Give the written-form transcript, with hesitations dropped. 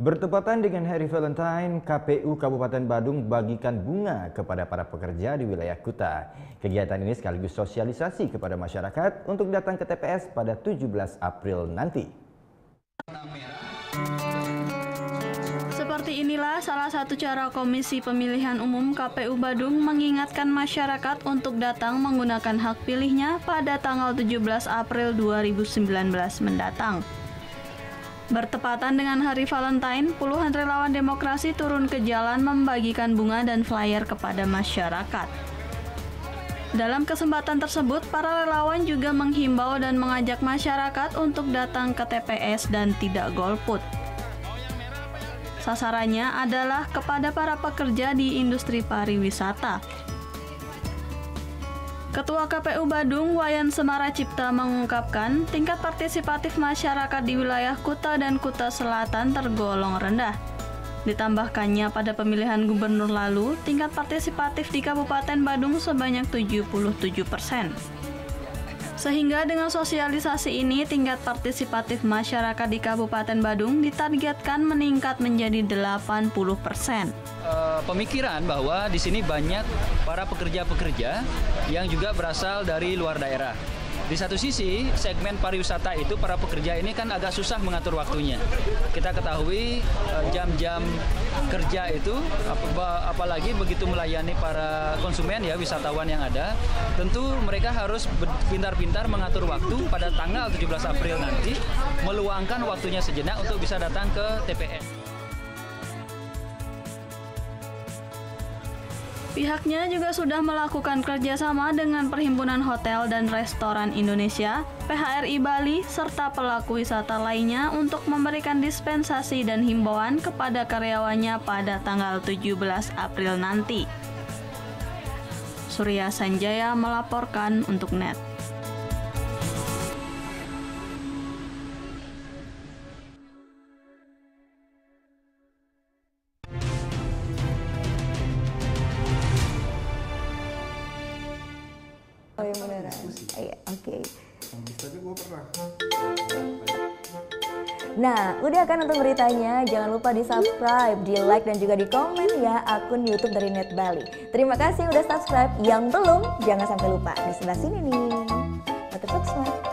Bertepatan dengan Hari Valentine, KPU Kabupaten Badung bagikan bunga kepada para pekerja di wilayah Kuta. Kegiatan ini sekaligus sosialisasi kepada masyarakat untuk datang ke TPS pada 17 April nanti. Seperti inilah salah satu cara Komisi Pemilihan Umum KPU Badung mengingatkan masyarakat untuk datang menggunakan hak pilihnya pada tanggal 17 April 2019 mendatang. Bertepatan dengan Hari Valentine, puluhan relawan demokrasi turun ke jalan membagikan bunga dan flyer kepada masyarakat. Dalam kesempatan tersebut, para relawan juga menghimbau dan mengajak masyarakat untuk datang ke TPS dan tidak golput. Sasarannya adalah kepada para pekerja di industri pariwisata. Ketua KPU Badung, Wayan Semara Cipta mengungkapkan tingkat partisipatif masyarakat di wilayah Kuta dan Kuta Selatan tergolong rendah. Ditambahkannya pada pemilihan gubernur lalu, tingkat partisipatif di Kabupaten Badung sebanyak 77%. Sehingga dengan sosialisasi ini, tingkat partisipatif masyarakat di Kabupaten Badung ditargetkan meningkat menjadi 80%. Pemikiran bahwa di sini banyak para pekerja-pekerja yang juga berasal dari luar daerah. Di satu sisi, segmen pariwisata itu para pekerja ini kan agak susah mengatur waktunya. Kita ketahui jam-jam kerja itu, apalagi begitu melayani para konsumen ya, wisatawan yang ada, tentu mereka harus pintar-pintar mengatur waktu pada tanggal 17 April nanti, meluangkan waktunya sejenak untuk bisa datang ke TPS. Pihaknya juga sudah melakukan kerjasama dengan Perhimpunan Hotel dan Restoran Indonesia, PHRI Bali, serta pelaku wisata lainnya untuk memberikan dispensasi dan himbauan kepada karyawannya pada tanggal 17 April nanti. Surya Sanjaya melaporkan untuk NET. Oh yang beneran? Iya, oke. Tapi gue pernah. Nah, udah kan untuk beritanya? Jangan lupa di subscribe, di like, dan juga di komen ya akun YouTube dari Net Bali. Terima kasih udah subscribe. Yang belum, jangan sampai lupa. Di sebelah sini nih. Notif subscribe.